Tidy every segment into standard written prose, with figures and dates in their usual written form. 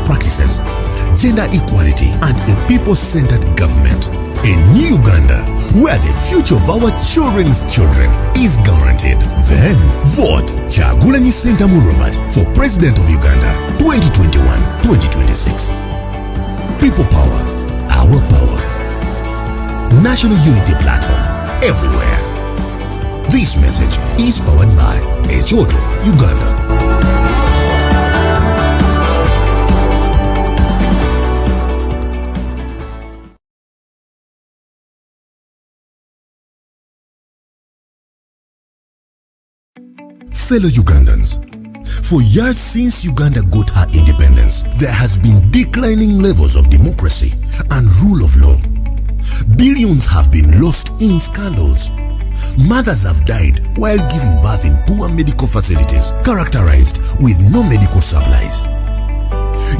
practices, gender equality, and a people-centered government. A new Uganda, where the future of our children's children is guaranteed. Then, vote Kyagulanyi Ssentamu Robert for President of Uganda 2021-2026. People power, our power. National Unity Platform, everywhere. This message is powered by Echoto, Uganda. Fellow Ugandans, for years since Uganda got her independence, there has been declining levels of democracy and rule of law. Billions have been lost in scandals. Mothers have died while giving birth in poor medical facilities characterized with no medical supplies.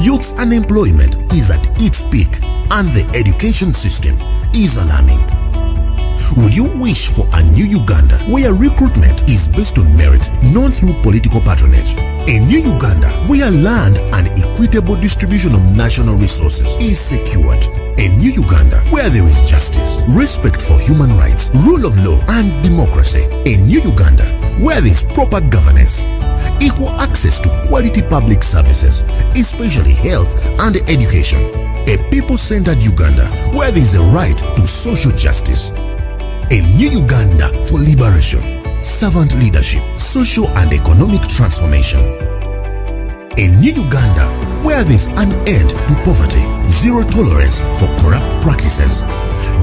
Youth unemployment is at its peak and the education system is alarming. Would you wish for a new Uganda where recruitment is based on merit, not through political patronage? A new Uganda where land and equitable distribution of national resources is secured. A new Uganda where there is justice, respect for human rights, rule of law, and democracy. A new Uganda where there is proper governance, equal access to quality public services, especially health and education. A people-centered Uganda where there is a right to social justice. A new Uganda for liberation, servant leadership, social and economic transformation. A new Uganda where there is an end to poverty, zero tolerance for corrupt practices,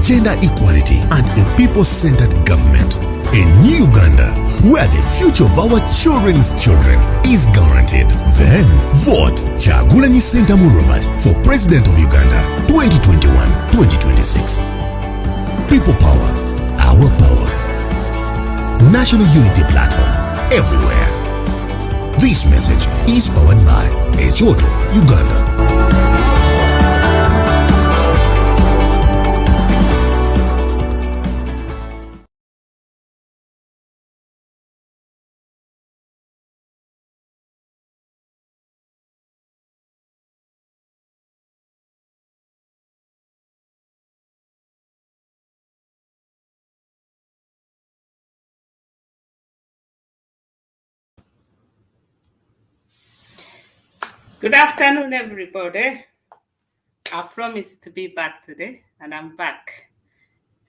gender equality, and a people-centered government. A new Uganda where the future of our children's children is guaranteed. Then, vote Kyagulanyi Ssentamu Robert for President of Uganda 2021-2026. People power, our power. National Unity Platform, everywhere. This message is powered by Echoto, Uganda. Good afternoon, everybody. I promised to be back today, and I'm back.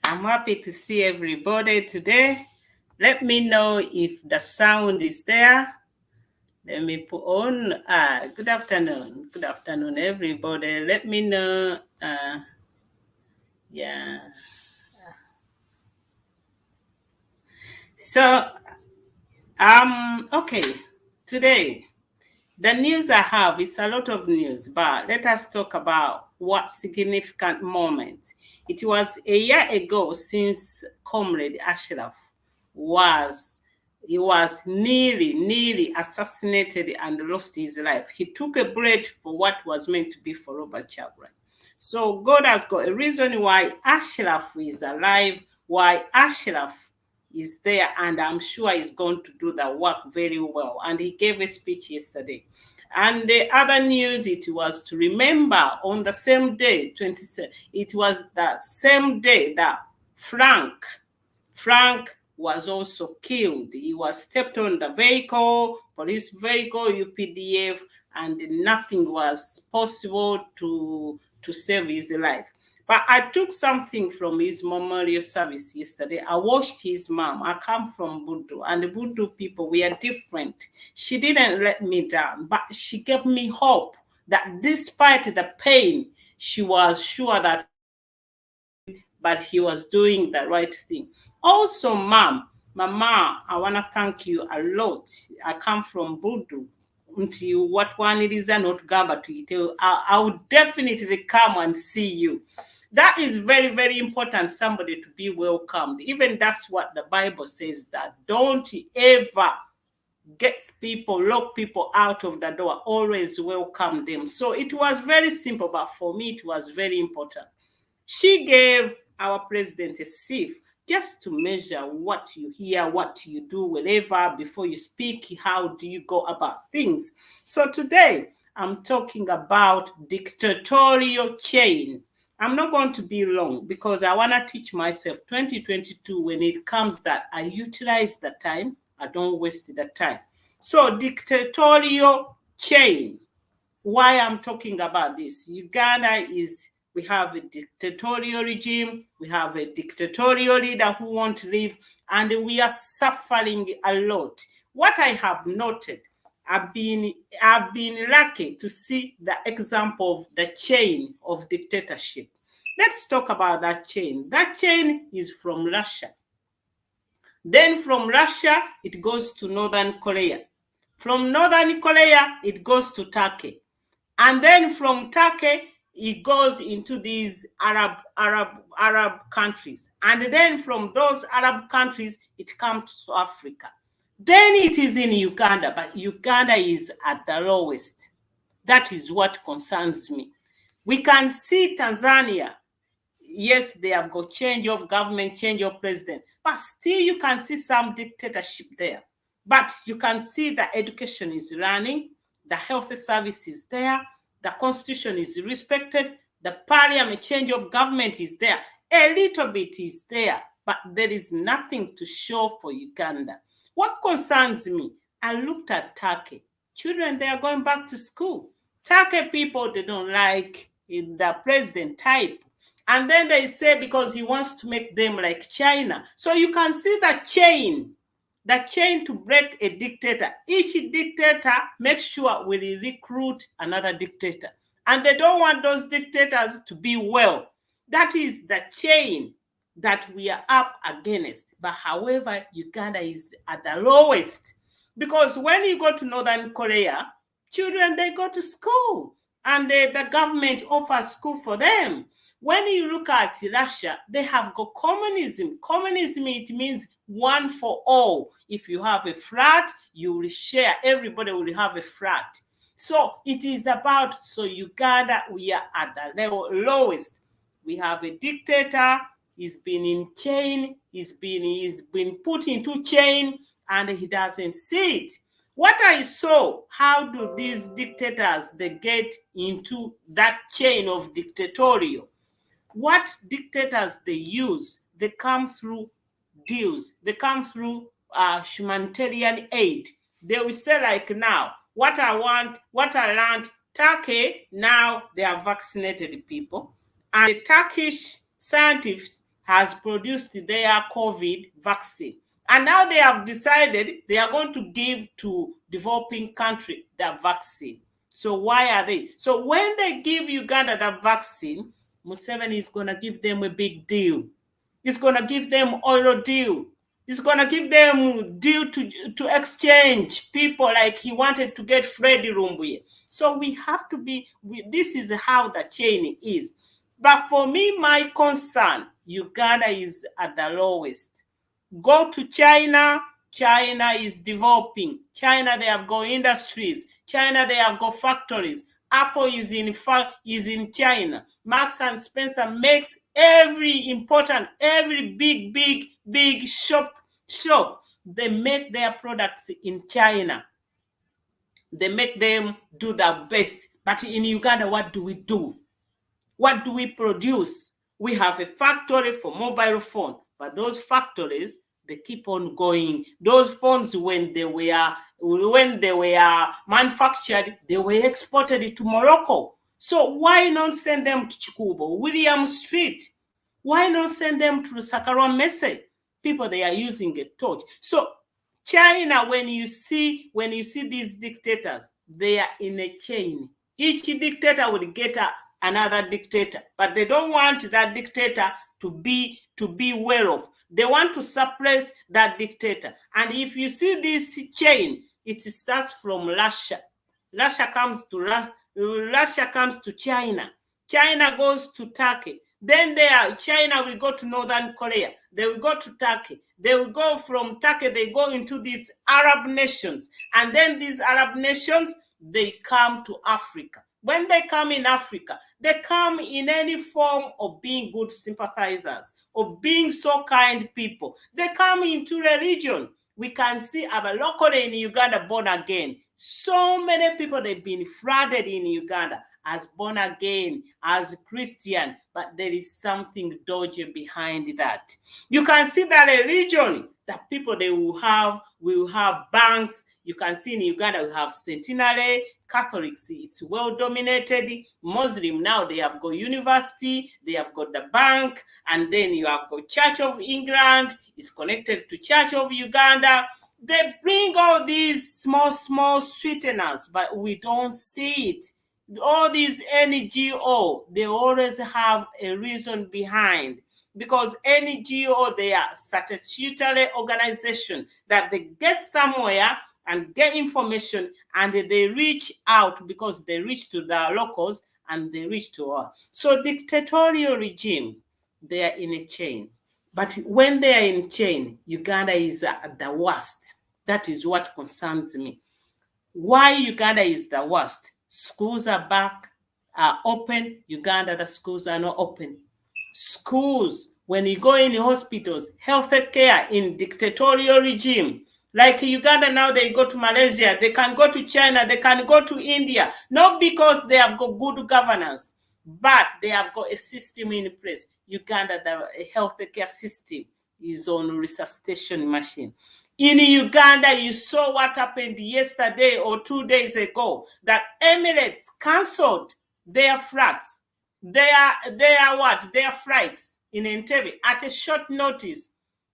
I'm happy to see everybody today. Let me know if the sound is there. Let me put on. Good afternoon. Good afternoon, everybody. Let me know. Yeah. So, okay. Today, the news I have is a lot of news, but let us talk about what significant moment. It was a year ago since Comrade Ashraf was nearly assassinated and lost his life. He took a bullet for what was meant to be for Robert Kyagulanyi. So God has got a reason why Ashraf is alive, why Ashraf is there, and I'm sure he's going to do the work very well. And he gave a speech yesterday. And the other news, it was to remember on the same day, 27, it was the same day that Frank was also killed. He was stepped on the vehicle, police vehicle, UPDF, and nothing was possible to save his life. But I took something from his memorial service yesterday. I watched his mom. I come from Budu, and the Budu people, we are different. She didn't let me down, but she gave me hope that despite the pain, she was sure that but he was doing the right thing. Also, Mama, I want to thank you a lot. I come from Budu. Until what one it is not gamba to you. I would definitely come and see you. That is very, very important, somebody to be welcomed. Even that's what the Bible says, that don't ever lock people out of the door, always welcome them. So it was very simple, but for me, it was very important. She gave our president a sieve just to measure what you hear, what you do, wherever, before you speak, how do you go about things. So today, I'm talking about dictatorial chain. I'm not going to be long because I want to teach myself 2022 when it comes that I utilize the time, I don't waste the time. So dictatorial chain. Why I'm talking about this? Uganda we have a dictatorial regime, we have a dictatorial leader who won't leave, and we are suffering a lot. What I have noted, I've been lucky to see the example of the chain of dictatorship. Let's talk about that chain. That chain is from Russia. Then from Russia, it goes to Northern Korea. From Northern Korea, it goes to Turkey. And then from Turkey, it goes into these Arab countries. And then from those Arab countries, it comes to Africa. Then it is in Uganda, but Uganda is at the lowest. That is what concerns me. We can see Tanzania. Yes, they have got change of government, change of president, but still you can see some dictatorship there. But you can see the education is running, the health service is there, the constitution is respected, the parliament change of government is there. A little bit is there, but there is nothing to show for Uganda. What concerns me, I looked at Turkey. Children, they are going back to school. Turkey people, they don't like the president type. And then they say because he wants to make them like China. So you can see the chain to break a dictator. Each dictator makes sure will recruit another dictator. And they don't want those dictators to be well. That is the chain that we are up against. But however, Uganda is at the lowest. Because when you go to Northern Korea, children, they go to school. And the government offers school for them. When you look at Russia, they have got communism. Communism, it means one for all. If you have a flat, you will share. Everybody will have a flat. So it is about, so Uganda, we are at the lowest. We have a dictator, he's been in chain, he's been put into chain, and he doesn't see it. What I saw, how do these dictators, they get into that chain of dictatorial? What dictators they use, they come through deals, they come through humanitarian aid. They will say like now, what I learned, Turkey, now they are vaccinated people. And the Turkish scientists has produced their COVID vaccine. And now they have decided they are going to give to developing country the vaccine. So why are they? So when they give Uganda the vaccine, Museveni is going to give them a big deal. He's going to give them oil deal. He's going to give them deal to exchange people like he wanted to get Freddie Rumbuye. So we have to be, this is how the chain is. But for me, my concern, Uganda is at the lowest. Go to China. China is developing. China, they have got industries. China, they have got factories. Apple is in China. Marks and Spencer makes every big shop. They make their products in China. They make them do the best. But in Uganda, what do we do? What do we produce? We have a factory for mobile phone, but those factories, they keep on going. Those phones, when they were manufactured, they were exported to Morocco. So why not send them to Chikubo, William Street? Why not send them to Sakara Mese? People, they are using a torch. So China, when you see these dictators, they are in a chain. Each dictator will get another dictator, but they don't want that dictator to be well off. They want to suppress that dictator. And if you see this chain, it starts from Russia. Russia comes to China. China goes to Turkey. Then China will go to Northern Korea. They will go to Turkey. They will go from Turkey, they go into these Arab nations. And then these Arab nations, they come to Africa. When they come in Africa, they come in any form of being good sympathizers, of being so kind people. They come into religion. We can see our local in Uganda born again. So many people, they've been flooded in Uganda as born again, as Christian, but there is something dodgy behind that. You can see that a region that people they will have banks. You can see in Uganda we have centenary. Catholics, it's well dominated. Muslim now they have got university, they have got the bank, and then you have got Church of England, it's connected to Church of Uganda. They bring all these small sweeteners, but we don't see it. All these NGO, they always have a reason behind, because NGO, they are statutory organization that they get somewhere and get information, and they reach out because they reach to the locals and they reach to us. So dictatorial regime, they are in a chain. But when they are in chain, Uganda is the worst. That is what concerns me. Why Uganda is the worst? Schools are back, are open. Uganda, the schools are not open. Schools, when you go in the hospitals, health care in dictatorial regime, like Uganda now, they go to Malaysia, they can go to China, they can go to India, not because they have got good governance, but they have got a system in place. Uganda, the health care system is on resuscitation machine. In Uganda, you saw what happened yesterday or 2 days ago, that Emirates cancelled their flights. Their flights in Entebbe at a short notice.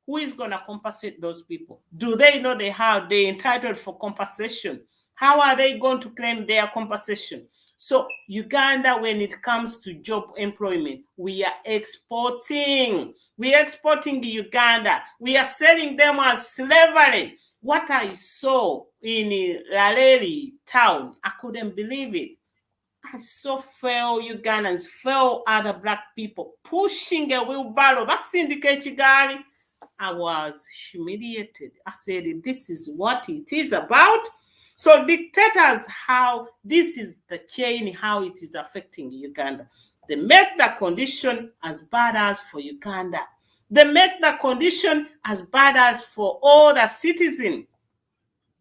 Who is going to compensate those people? Do they know they're entitled for compensation? How are they going to claim their compensation? So Uganda, when it comes to job employment, we are exporting. We are exporting Uganda. We are selling them as slavery. What I saw in Laleli town, I couldn't believe it. I saw fellow Ugandans, fellow other black people pushing a wheelbarrow. I was humiliated. I said, this is what it is about. So dictators, how this is the chain, how it is affecting Uganda. They make the condition as bad as for Uganda. They make the condition as bad as for all the citizens,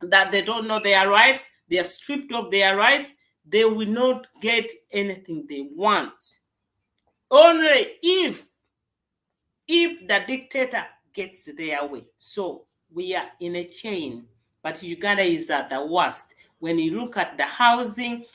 that they don't know their rights, they are stripped of their rights, they will not get anything they want. Only if the dictator gets their way. So we are in a chain, but Uganda is at the worst. When you look at the housing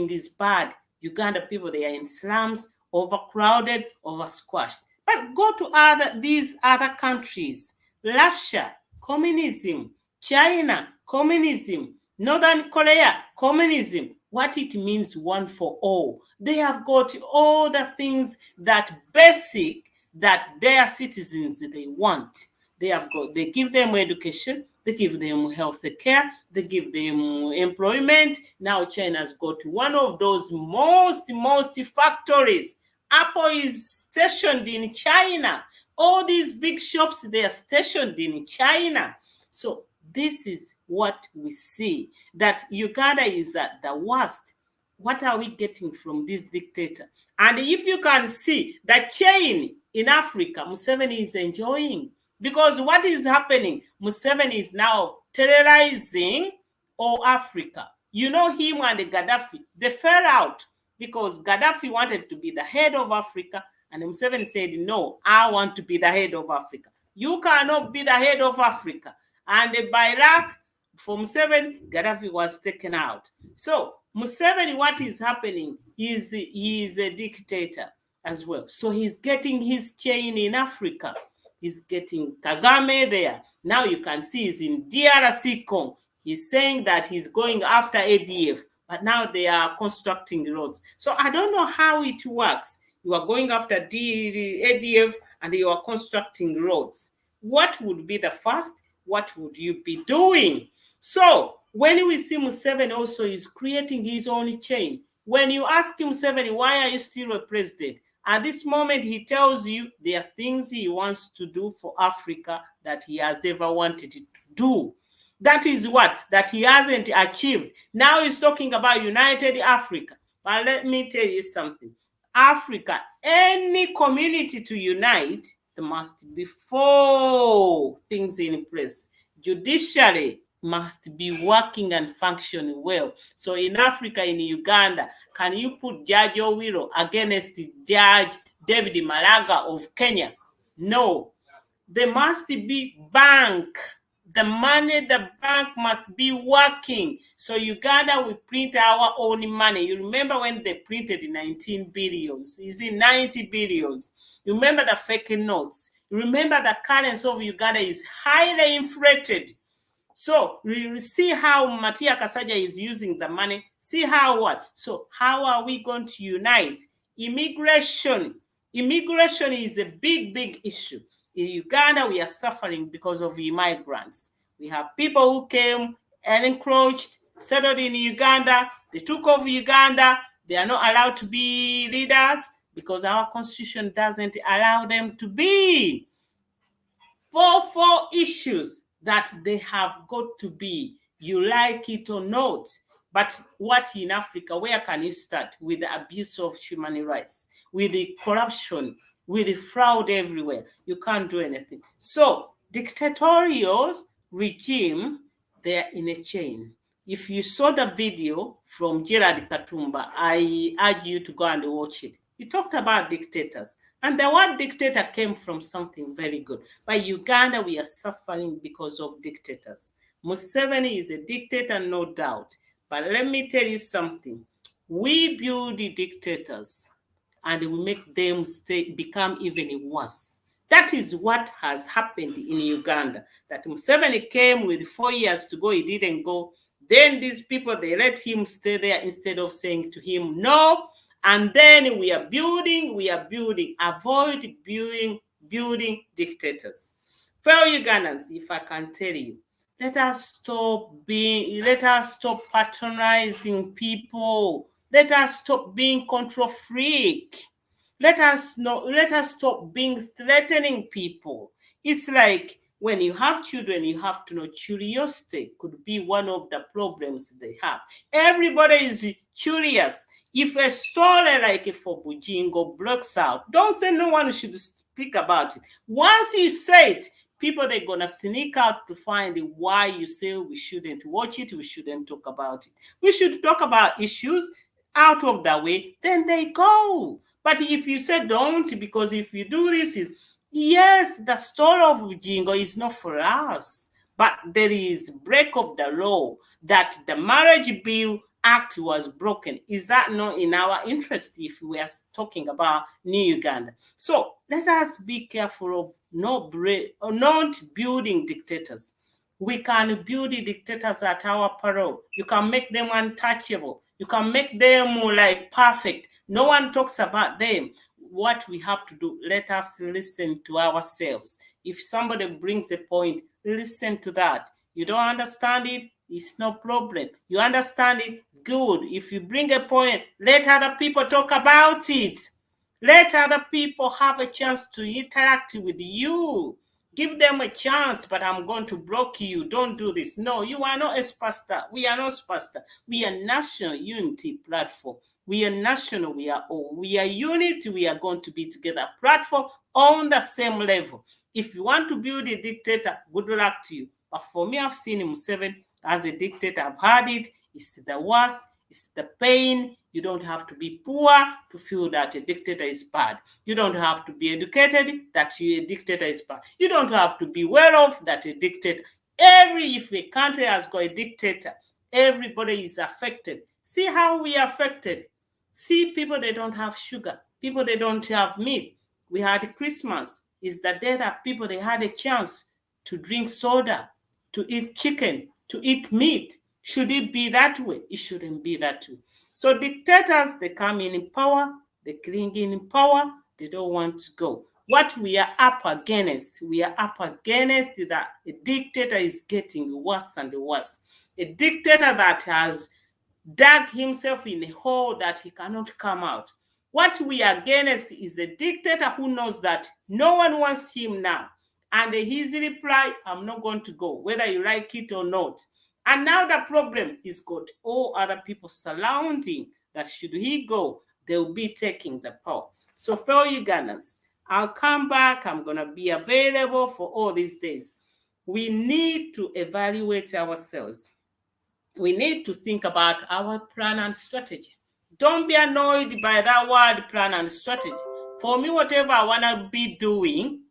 is bad. Uganda people, they are in slums, overcrowded, oversquashed. But go to these other countries, Russia, communism, China, communism, Northern Korea, communism. What it means, one for all. They have got all the things that basic that their citizens they want. They give them education, they give them health care, they give them employment. Now China's got one of those most factories. Apple is stationed in China. All these big shops, they are stationed in China. So this is what we see, that Uganda is at the worst. What are we getting from this dictator? And if you can see the chain in Africa, Museveni is enjoying. Because what is happening? Museveni is now terrorizing all Africa. You know, him and Gaddafi, they fell out because Gaddafi wanted to be the head of Africa, and Museveni said, no, I want to be the head of Africa. You cannot be the head of Africa. And by luck, for Museveni, Gaddafi was taken out. So Museveni, what is happening is he is a dictator as well. So he's getting his chain in Africa. He's getting Kagame there. Now you can see he's in DRC Congo. He's saying that he's going after ADF, but now they are constructing roads. So I don't know how it works. You are going after ADF and you are constructing roads. What would be the first? What would you be doing? So when we see Museveni also is creating his own chain, when you ask him, Museveni, why are you still a president? At this moment, he tells you there are things he wants to do for Africa that he has ever wanted to do. That is what? That he hasn't achieved. Now he's talking about United Africa. But let me tell you something. Africa, any community to unite, there must be 4 things in place. judiciary must be working and functioning well. So in Africa, in Uganda, can you put Judge Owilo against Judge David Malaga of Kenya? No. There must be bank. The money, the bank must be working. So Uganda will print our own money. You remember when they printed 19 billions? Is it 90 billions? You remember the fake notes? You remember the currency of Uganda is highly inflated. So you see how Matia Kasaja is using the money. See how what? So how are we going to unite? Immigration. Immigration is a big, big issue. In Uganda, we are suffering because of immigrants. We have people who came and encroached, settled in Uganda. They took over Uganda. They are not allowed to be leaders because our constitution doesn't allow them to be. Four issues that they have got to be, you like it or not. But what in Africa, where can you start? With the abuse of human rights, with the corruption, with the fraud everywhere. You can't do anything. So dictatorial regime, they are in a chain. If you saw the video from Gerard Katumba, I urge you to go and watch it. He talked about dictators. And the word dictator came from something very good. By Uganda, we are suffering because of dictators. Museveni is a dictator, no doubt. But let me tell you something. We build the dictators and we make them become even worse. That is what has happened in Uganda. That Museveni came with 4 years to go, he didn't go. Then these people, they let him stay there instead of saying to him, no. And then we are building, avoid building dictators. Fellow Ugandans, if I can tell you, let us stop patronizing people. Let us stop being control freak. Let us stop being threatening people. It's like when you have children, you have to know curiosity could be one of the problems they have. Everybody is curious. If a story like for Bujingo breaks out, don't say no one should speak about it. Once you say it, people, they're going to sneak out to find why you say we shouldn't watch it, we shouldn't talk about it. We should talk about issues out of the way, then they go. But if you say don't, because if you do this, yes, the story of Ujingo is not for us, but there is break of the law that the marriage bill act was broken. Is that not in our interest if we are talking about New Uganda? So let us be careful of not building dictators. We can build the dictators at our peril. You can make them untouchable. You can make them like perfect. No one talks about them. What we have to do, let us listen to ourselves. If somebody brings a point, listen to that. You don't understand it, it's no problem. You understand it, good. If you bring a point, let other people talk about it. Let other people have a chance to interact with you. Give them a chance, but I'm going to block you. Don't do this. No, you are not a superstar. We are not superstar. We are national unity platform. We are national. We are all. We are unity. We are going to be together. Platform on the same level. If you want to build a dictator, good luck to you. But for me, I've seen Museveni as a dictator. I've had it. It's the worst. It's the pain. You don't have to be poor to feel that a dictator is bad. You don't have to be educated that a dictator is bad. You don't have to be well off that a dictator. If a country has got a dictator, everybody is affected. See how we are affected. See people, they don't have sugar. People, they don't have meat. We had Christmas. Is the day that people, they had a chance to drink soda, to eat chicken, to eat meat. Should it be that way? It shouldn't be that way. So dictators, they come in power, they cling in power, they don't want to go. What we are up against that a dictator is getting worse and worse. A dictator that has dug himself in a hole that he cannot come out. What we are against is a dictator who knows that no one wants him now. And his reply, I'm not going to go, whether you like it or not. And now the problem is got all other people surrounding that should he go, they will be taking the power. So fellow Ugandans, I'll come back. I'm going to be available for all these days. we need to evaluate ourselves. We need to think about our plan and strategy. Don't be annoyed by that word plan and strategy. For me, whatever I want to be doing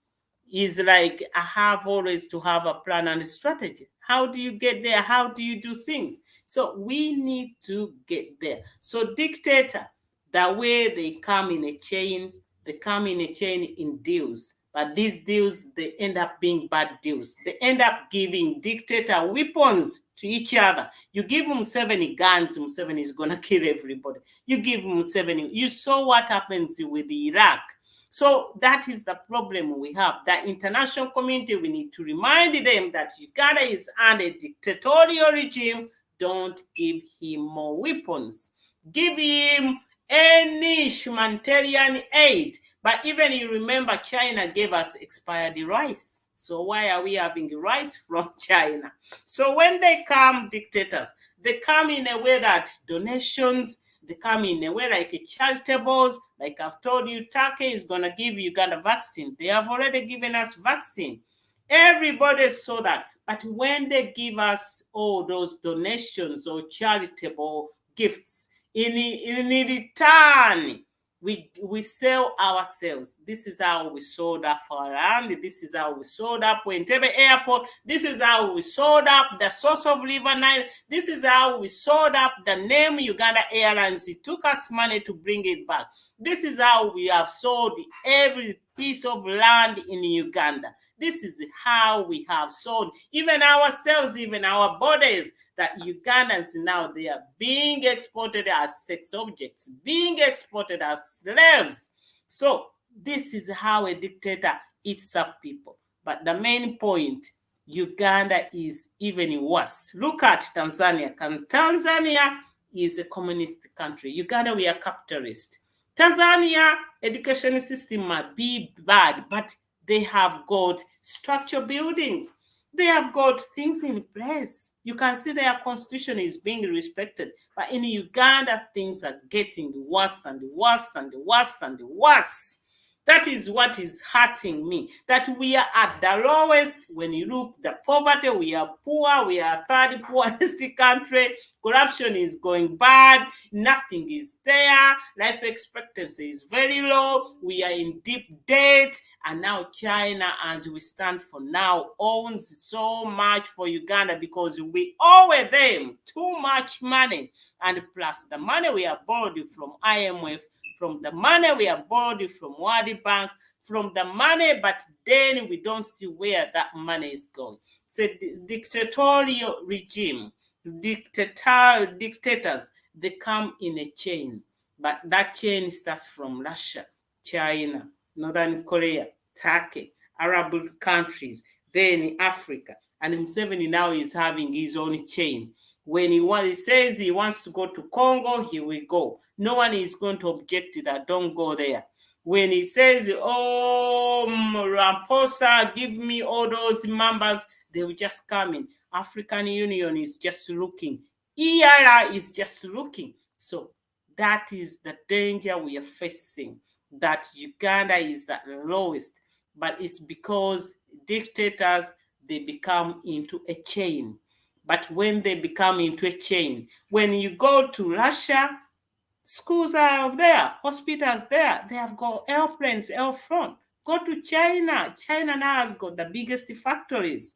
is like I have always to have a plan and a strategy. How do you get there? How do you do things? So we need to get there. So dictator, the way they come in a chain, they come in a chain in deals. But these deals, they end up being bad deals. They end up giving dictator weapons to each other. You give Museveni guns, Museveni is going to kill everybody. You give Museveni, you saw what happens with Iraq. So that is the problem we have. The international community, we need to remind them that Uganda is under a dictatorial regime. Don't give him more weapons. Give him any humanitarian aid. But even you remember, China gave us expired rice. So why are we having rice from China? So when they come, dictators, they come in a way that donations, they come in a way like charitables. Like I've told you, Turkey is going to give Uganda vaccine. They have already given us vaccine. Everybody saw that. But when they give us all those donations or charitable gifts, in return, we sell ourselves. This is how we sold up our land. This is how we sold up Entebbe Airport. This is how we sold up the source of River Nile. This is how we sold up the name Uganda Airlines. It took us money to bring it back. This is how we have sold every piece of land in Uganda. This is how we have sold even ourselves, even our bodies, that Ugandans now, they are being exported as sex objects, being exported as slaves. So this is how a dictator eats up people. But the main point, Uganda is even worse. Look at Tanzania. Tanzania is a communist country. Uganda, we are capitalist. Tanzania education system might be bad, but they have got structural buildings. They have got things in place. You can see their constitution is being respected. But in Uganda, things are getting worse and worse and worse and worse. That is what is hurting me. That we are at the lowest. When you look the poverty, we are poor. We are third poorest country. Corruption is going bad. Nothing is there. Life expectancy is very low. We are in deep debt. And now China, as we stand for now, owns so much for Uganda because we owe them too much money. And plus the money we are borrowed from IMF, from the money we are borrowed from World Bank, from the money, but then we don't see where that money is going. So the dictatorial regime, dictators, they come in a chain, but that chain starts from Russia, China, Northern Korea, Turkey, Arab countries, then Africa. And Museveni now is having his own chain. When he says he wants to go to Congo, he will go. No one is going to object to that. Don't go there. When he says, oh, Ramaphosa, give me all those members, they will just come in. African Union is just looking. ERA is just looking. So that is the danger we are facing, that Uganda is at the lowest. But it's because dictators, they become into a chain. But when they become into a chain, when you go to Russia, schools are there, hospitals there, they have got airplanes, air front. Go to China. China now has got the biggest factories.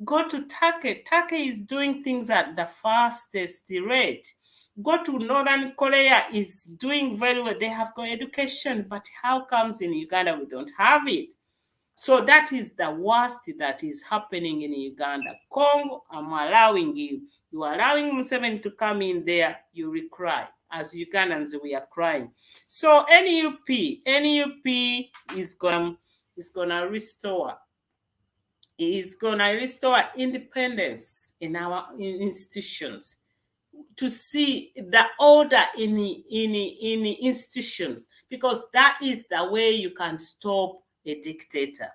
Go to Turkey. Turkey is doing things at the fastest rate. Go to Northern Korea, is doing very well. They have got education, but how comes in Uganda we don't have it? So that is the worst that is happening in Uganda. Congo, I'm allowing you. You are allowing Museveni to come in there, you will cry. As Ugandans, we are crying. So NUP is gonna restore independence in our institutions, to see the order in institutions, because that is the way you can stop a dictator.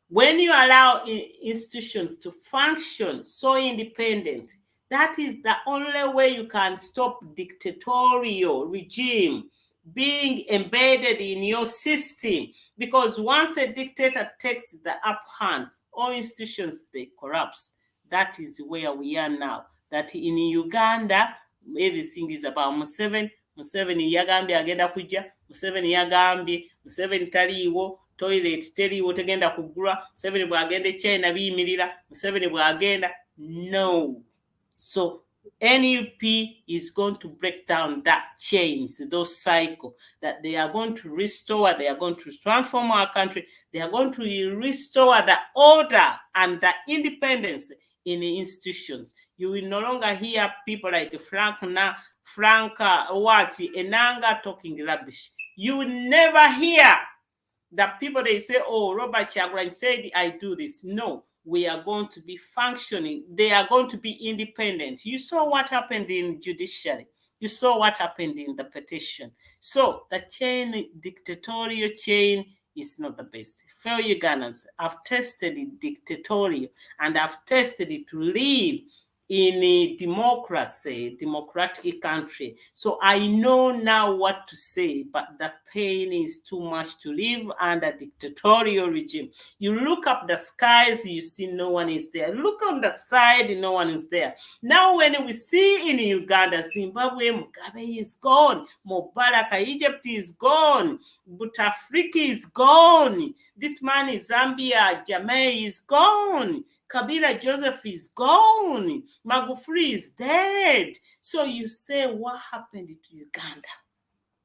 When you allow institutions to function so independent, that is the only way you can stop dictatorial regime being embedded in your system. Because once a dictator takes the upper hand, all institutions, they collapse. That is where we are now. That in Uganda, everything is about Museveni. Museveni yagambye agenda kujja, Museveni yagambye, Museveni taliiwo, toilet teriiwo tegenda kuggulwa, Museveni bw'agenda China biyimirira, Museveni bw'agenda. No. So NUP is going to break down that chains, those cycles, that they are going to restore, they are going to transform our country, they are going to restore the order and the independence in the institutions. You will no longer hear people like Frank Enanga talking rubbish. You will never hear the people, they say, oh, Robert Kyagulanyi said, I do this. No. We are going to be functioning. They are going to be independent. You saw what happened in judiciary. You saw what happened in the petition. So the chain, dictatorial chain, is not the best. Fellow Ugandans, I've tested it dictatorial, and I've tested it to live in a democracy, democratic country. So I know now what to say, but the pain is too much to live under dictatorial regime. You look up the skies, you see no one is there. Look on the side, no one is there. Now when we see in Uganda, Zimbabwe, Mugabe is gone. Mubarak, Egypt is gone. Bouteflika is gone. This man in Zambia, Jammeh is gone. Kabila Joseph is gone. Magufuli is dead. So you say, what happened to Uganda?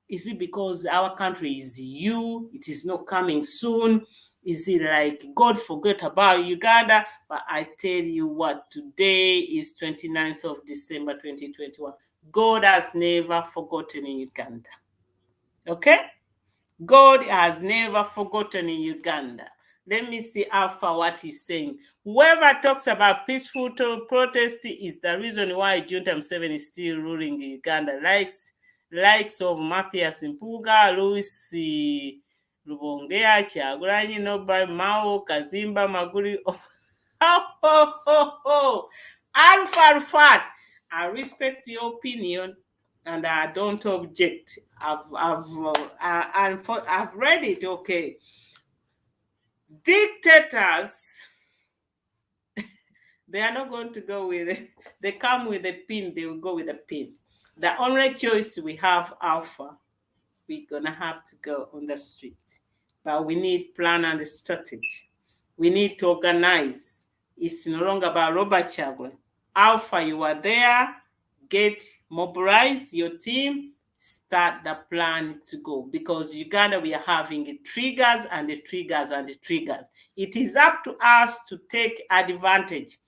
Is it because our country is it is not coming soon? Is it like God forgot about Uganda? But I tell you what, today is 29th of December 2021. God has never forgotten Uganda. Okay? God has never forgotten Uganda. Let me see Alpha what he's saying. Whoever talks about peaceful protest is the reason why Junta Museveni is still ruling Uganda. Likes of Matthias Mpuga, Louis Lubongea, Kyagulanyi, Nobel, Mao, Kazimba, Maguri. Alpha, I respect your opinion and I don't object. I've read it, okay. Dictators, they are not going to go with it. They come with a pin, they will go with a pin. The only choice we have, Alpha, we're going to have to go on the street. But we need plan and strategy. We need to organize. It's no longer about Robert Kyagulanyi. Alpha, you are there. Mobilize your team. Start the plan to go, because Uganda, we are having triggers and the triggers and the triggers. It is up to us to take advantage.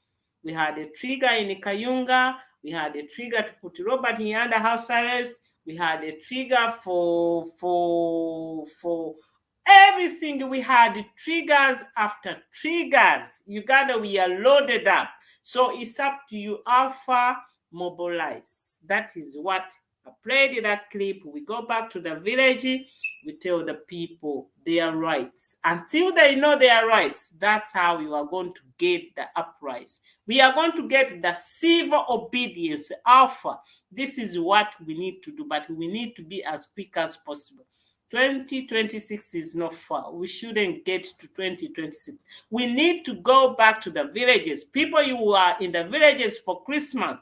We had a trigger in Kayunga. We had a trigger to put Robert in under house arrest. We had a trigger for everything. We had triggers after triggers. Uganda, we are loaded up. So it's up to you, Alpha, mobilize. That is what I played that clip. We go back to the village. We tell the people their rights. Until they know their rights, that's how you are going to get the uprise. We are going to get the civil obedience, Alpha. This is what we need to do, but we need to be as quick as possible. 2026 is not far. We shouldn't get to 2026. We need to go back to the villages. People, you are in the villages for Christmas.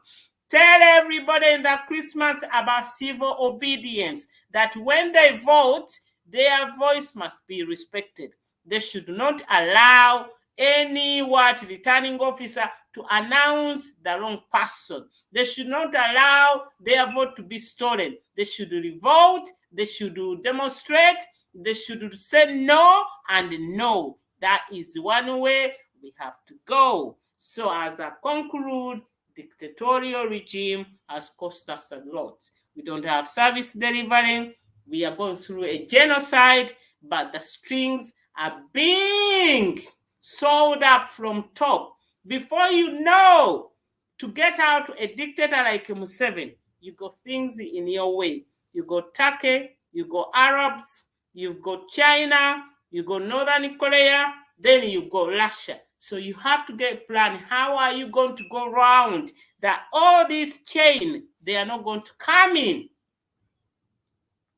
Tell everybody in the Christmas about civil obedience, that when they vote, their voice must be respected. They should not allow any returning officer to announce the wrong person. They should not allow their vote to be stolen. They should revolt. They should demonstrate. They should say no and no. That is one way we have to go. So as I conclude, dictatorial regime has cost us a lot. We don't have service delivery. We are going through a genocide, but the strings are being sold up from top. Before you know, to get out a dictator like Museveni, you got things in your way. You got Turkey, you got Arabs, you've got China, you got Northern Korea, then you got Russia. So you have to get a plan. How are you going to go around that all this chain, they are not going to come in?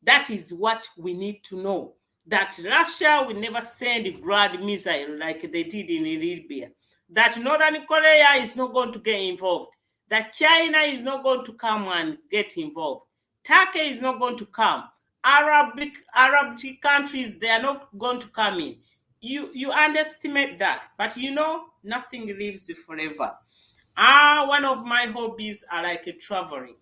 That is what we need to know. that Russia will never send Grad missile like they did in Libya, that Northern Korea is not going to get involved, that China is not going to come and get involved, Turkey is not going to come, Arab countries, they are not going to come in. You underestimate that, but nothing lives forever. One of my hobbies are like traveling.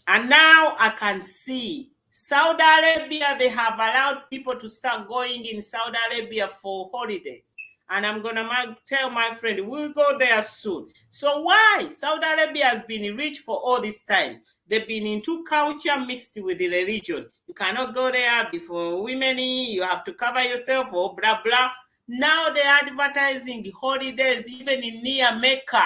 And now I can see Saudi Arabia, they have allowed people to start going in Saudi Arabia for holidays. And I'm going to tell my friend, we'll go there soon. So why? Saudi Arabia has been rich for all this time. They've been into culture mixed with the religion. You cannot go there before women, you have to cover yourself or blah, blah. Now they're advertising holidays even in near Mecca.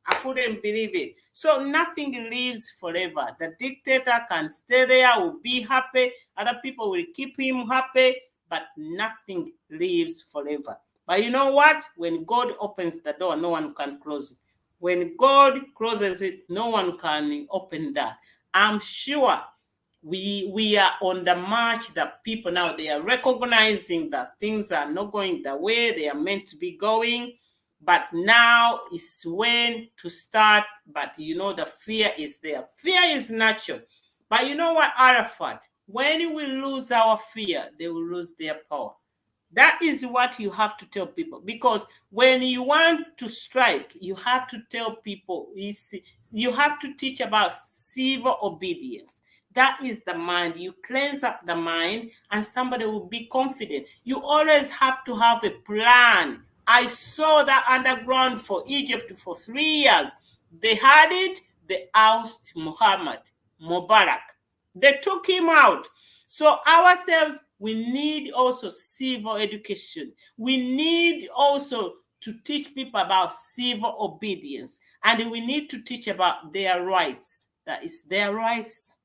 I couldn't believe it. So nothing lives forever. The dictator can stay there, will be happy. Other people will keep him happy, but nothing lives forever. But you know what? When God opens the door, no one can close it. When God closes it, no one can open that. I'm sure we are on the march that people now, they are recognizing that things are not going the way they are meant to be going. But now is when to start. But the fear is there. Fear is natural. But you know what, Arafat? When we lose our fear, they will lose their power. That is what you have to tell people. Because when you want to strike, you have to tell people, you have to teach about civil obedience. That is the mind. You cleanse up the mind and somebody will be confident. You always have to have a plan. I saw that underground for Egypt for 3 years. They had it, they ousted Mubarak. They took him out. So ourselves, we need also civil education. We need also to teach people about civil obedience. And we need to teach about their rights. That is their rights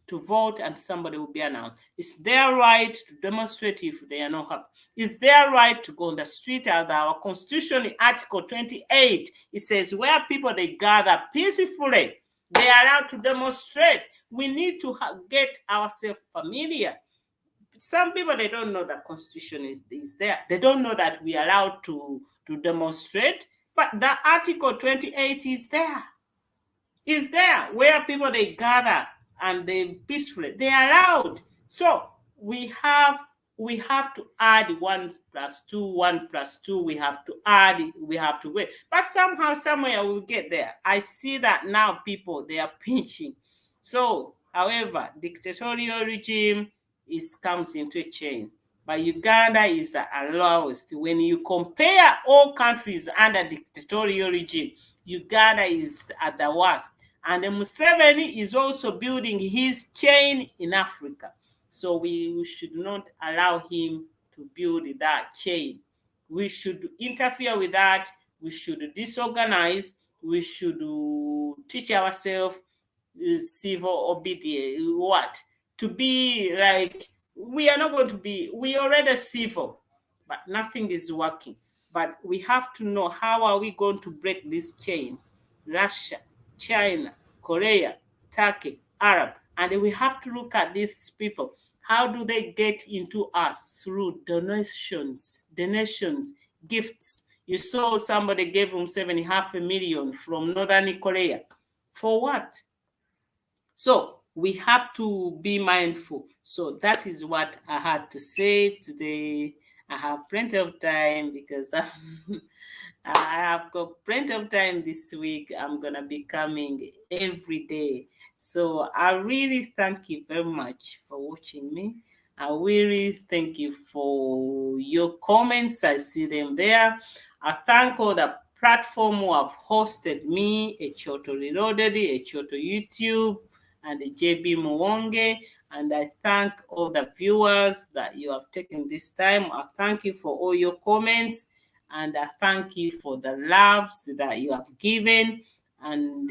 to vote and somebody will be announced. It's their right to demonstrate if they are not happy. It's their right to go on the street. As our Constitution in Article 28, it says where people, they gather peacefully, they are allowed to demonstrate. We need to get ourselves familiar. Some people, they don't know that Constitution is there. They don't know that we are allowed to demonstrate. But the Article 28 is there. Is there where people, they gather and they peacefully, they are allowed. So we have to add 1 + 2, 1 + 2. We have to add, we have to wait. But somehow, somewhere we'll get there. I see that now people, they are pinching. So, however, dictatorial regime comes into a chain. But Uganda is the lowest. When you compare all countries under dictatorial regime, Uganda is at the worst. And Museveni is also building his chain in Africa. So we should not allow him to build that chain. We should interfere with that. We should disorganize. We should teach ourselves civil obedience. What? To be like, we are not going to be, we already civil, but nothing is working. But we have to know, how are we going to break this chain? Russia, China, Korea, Turkey, Arab. And we have to look at these people. How do they get into us? Through donations, gifts. You saw somebody gave him 500,000 from Northern Korea. For what? So we have to be mindful. So that is what I had to say today. I have plenty of time because I have got plenty of time this week. I'm going to be coming every day. So I really thank you very much for watching me. I really thank you for your comments. I see them there. I thank all the platform who have hosted me, Echoto Reloaded, Echoto YouTube, and JB Mwonge. And I thank all the viewers that you have taken this time. I thank you for all your comments. And I thank you for the loves that you have given. And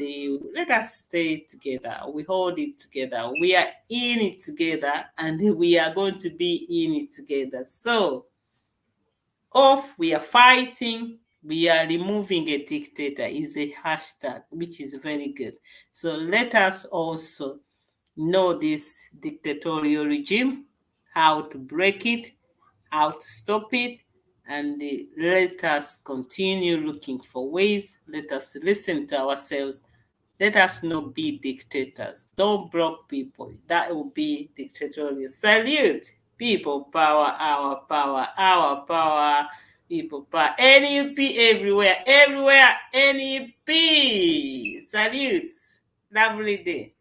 let us stay together. We hold it together. We are in it together. And we are going to be in it together. So, we are fighting. We are removing a dictator is a hashtag, which is very good. So let us also know this dictatorial regime, how to break it, how to stop it, and let us continue looking for ways. Let us listen to ourselves. Let us not be dictators. Don't block people. That will be dictatorial. Salute. People power, our power, our power. People power. NUP everywhere, everywhere. NUP. Salute. Lovely day.